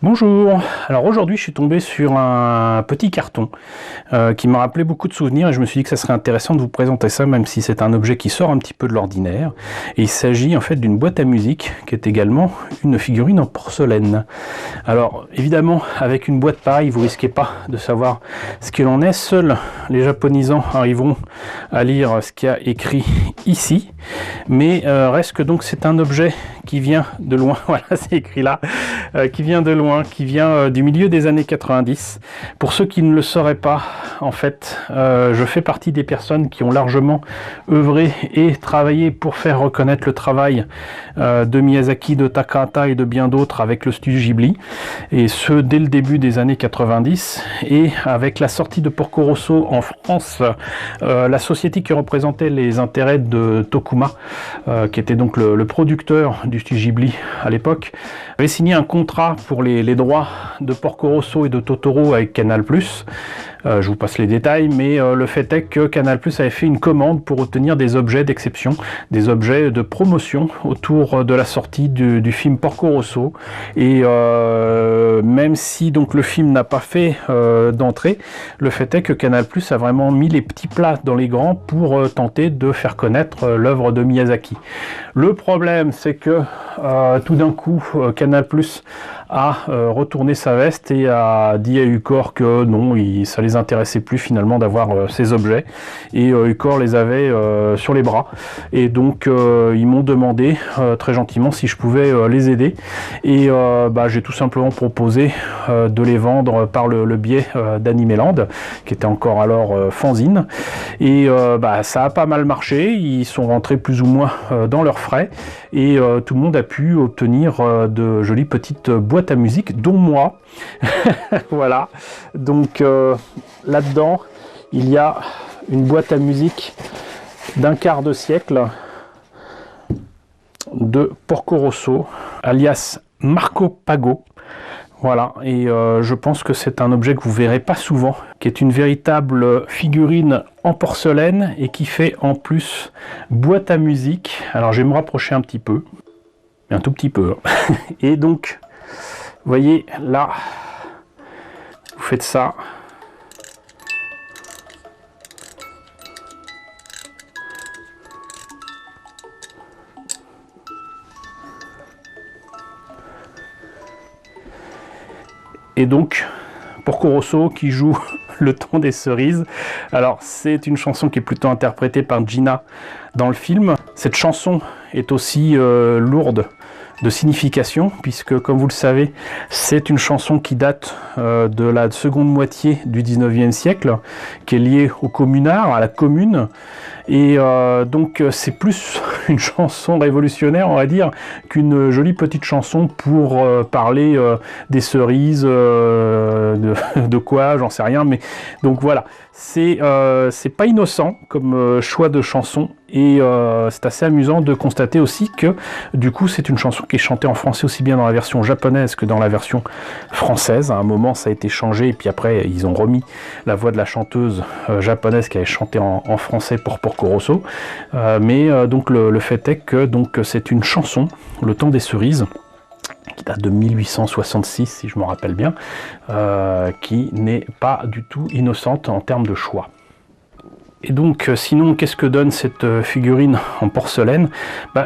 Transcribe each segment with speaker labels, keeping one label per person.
Speaker 1: Bonjour, alors aujourd'hui je suis tombé sur un petit carton qui m'a rappelé beaucoup de souvenirs et je me suis dit que ça serait intéressant de vous présenter ça, même si c'est un objet qui sort un petit peu de l'ordinaire. Et il s'agit en fait d'une boîte à musique qui est également une figurine en porcelaine. Alors évidemment avec une boîte pareille vous risquez pas de savoir ce qu'il en est, seuls les japonisants arriveront à lire ce qu'il y a écrit ici, mais reste que donc c'est un objet qui vient de loin, voilà c'est écrit là, qui vient de loin, qui vient du milieu des années 90. Pour ceux qui ne le sauraient pas, en fait, je fais partie des personnes qui ont largement œuvré et travaillé pour faire reconnaître le travail de Miyazaki, de Takahata et de bien d'autres avec le studio Ghibli, et ce dès le début des années 90. Et avec la sortie de Porco Rosso en France, la société qui représentait les intérêts de Tokuma, qui était donc le producteur du studio Ghibli à l'époque, avait signé un contrat pour les droits de Porco Rosso et de Totoro avec Canal+. Je vous passe les détails, mais le fait est que Canal+ avait fait une commande pour obtenir des objets d'exception, des objets de promotion autour de la sortie du film Porco Rosso. Et même si donc le film n'a pas fait d'entrée, le fait est que Canal+ a vraiment mis les petits plats dans les grands pour tenter de faire connaître l'œuvre de Miyazaki. Le problème, c'est que tout d'un coup, Canal+ a retourné sa veste et a dit à Ucor que non, ça les intéressait plus finalement d'avoir ces objets, et Ucor les avait sur les bras, et donc ils m'ont demandé très gentiment si je pouvais les aider, et j'ai tout simplement proposé de les vendre par le biais d'Animeland, qui était encore alors fanzine, et ça a pas mal marché, ils sont rentrés plus ou moins dans leurs frais, et tout le monde a pu obtenir de jolies petites boîtes à musique, dont moi. Voilà, donc là-dedans il y a une boîte à musique d'un quart de siècle de Porco Rosso, alias Marco Pago. Voilà, et je pense que c'est un objet que vous verrez pas souvent, qui est une véritable figurine en porcelaine et qui fait en plus boîte à musique. Alors je vais me rapprocher un petit peu, un tout petit peu, hein. Et donc vous voyez là, vous faites ça. Et donc, Porco Rosso qui joue Le temps des cerises. Alors, c'est une chanson qui est plutôt interprétée par Gina dans le film. Cette chanson est aussi lourde de signification, puisque, comme vous le savez, c'est une chanson qui date de la seconde moitié du 19e siècle, qui est liée au communard, à la commune. Et donc c'est plus une chanson révolutionnaire, on va dire, qu'une jolie petite chanson pour parler des cerises, de quoi, j'en sais rien, mais donc voilà, c'est pas innocent comme choix de chanson, et c'est assez amusant de constater aussi que du coup c'est une chanson qui est chantée en français aussi bien dans la version japonaise que dans la version française. À un moment ça a été changé, et puis après ils ont remis la voix de la chanteuse japonaise qui avait chanté en français pour Porco Rosso, mais donc le fait est que donc c'est une chanson, Le temps des cerises, qui date de 1866 si je me rappelle bien, qui n'est pas du tout innocente en termes de choix. Et donc, sinon, qu'est-ce que donne cette figurine en porcelaine?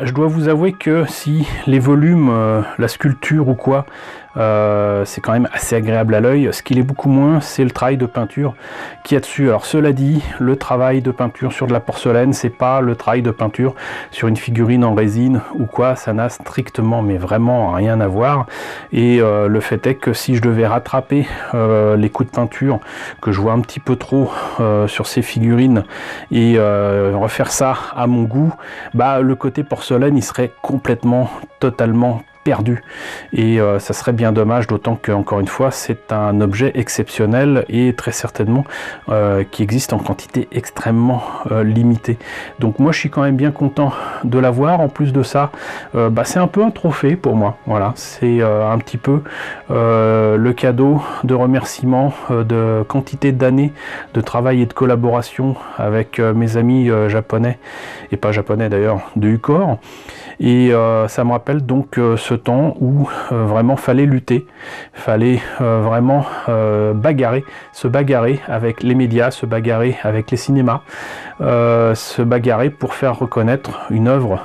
Speaker 1: Je dois vous avouer que si les volumes, la sculpture ou quoi, c'est quand même assez agréable à l'œil, ce qui est beaucoup moins, c'est le travail de peinture qu'il y a dessus. Alors cela dit, le travail de peinture sur de la porcelaine, c'est pas le travail de peinture sur une figurine en résine ou quoi, ça n'a strictement, mais vraiment rien à voir. Et le fait est que si je devais rattraper les coups de peinture que je vois un petit peu trop sur ces figurines, et refaire ça à mon goût, le côté porcelaine il serait complètement, totalement perdu, et ça serait bien dommage, d'autant que encore une fois c'est un objet exceptionnel et très certainement qui existe en quantité extrêmement limitée. Donc moi je suis quand même bien content de l'avoir. En plus de ça, c'est un peu un trophée pour moi, voilà, c'est un petit peu le cadeau de remerciement de quantité d'années de travail et de collaboration avec mes amis japonais, et pas japonais d'ailleurs, de Ucor. Et ça me rappelle donc ce temps où vraiment fallait lutter, fallait vraiment se bagarrer avec les médias, se bagarrer avec les cinémas, se bagarrer pour faire reconnaître une œuvre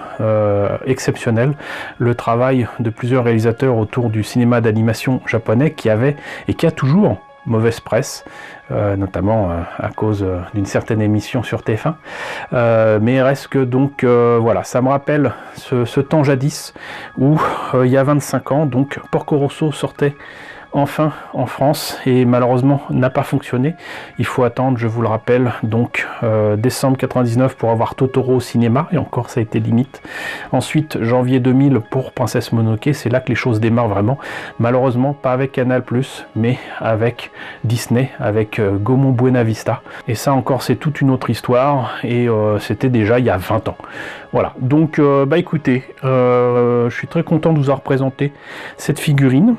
Speaker 1: exceptionnelle, le travail de plusieurs réalisateurs autour du cinéma d'animation japonais qui avait et qui a toujours mauvaise presse, notamment à cause d'une certaine émission sur TF1, mais reste que donc voilà, ça me rappelle ce temps jadis où il y a 25 ans, donc Porco Rosso sortait enfin en France et malheureusement n'a pas fonctionné. Il faut attendre, je vous le rappelle, donc décembre 99 pour avoir Totoro au cinéma, et encore ça a été limite. Ensuite janvier 2000 pour Princesse Mononoke, c'est là que les choses démarrent vraiment. Malheureusement pas avec Canal+, mais avec Disney, avec Gaumont Buena Vista, et ça encore c'est toute une autre histoire, et c'était déjà il y a 20 ans. Voilà, donc bah écoutez, je suis très content de vous avoir présenté cette figurine,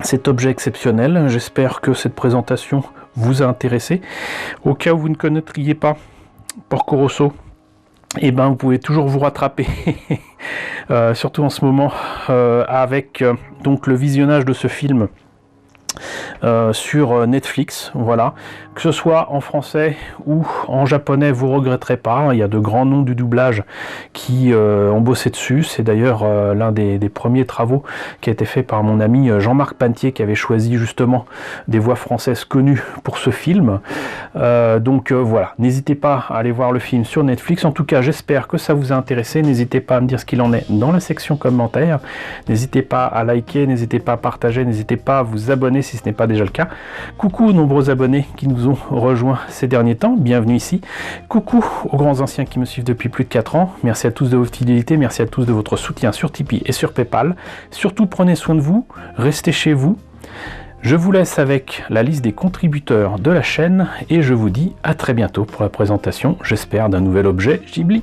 Speaker 1: cet objet exceptionnel. J'espère que cette présentation vous a intéressé. Au cas où vous ne connaîtriez pas Porco Rosso, eh ben vous pouvez toujours vous rattraper, surtout en ce moment, avec donc le visionnage de ce film sur Netflix. Voilà, que ce soit en français ou en japonais, vous regretterez pas. Il y a de grands noms du doublage qui ont bossé dessus. C'est d'ailleurs l'un des premiers travaux qui a été fait par mon ami Jean-Marc Pantier, qui avait choisi justement des voix françaises connues pour ce film. Donc voilà, n'hésitez pas à aller voir le film sur Netflix. En tout cas, j'espère que ça vous a intéressé. N'hésitez pas à me dire ce qu'il en est dans la section commentaires. N'hésitez pas à liker, n'hésitez pas à partager, n'hésitez pas à vous abonner si ce n'est pas déjà le cas. Coucou aux nombreux abonnés qui nous ont rejoints ces derniers temps, bienvenue ici. Coucou aux grands anciens qui me suivent depuis plus de 4 ans. Merci à tous de votre fidélité, merci à tous de votre soutien sur Tipeee et sur Paypal. Surtout prenez soin de vous, restez chez vous. Je vous laisse avec la liste des contributeurs de la chaîne et je vous dis à très bientôt pour la présentation, j'espère, d'un nouvel objet Ghibli.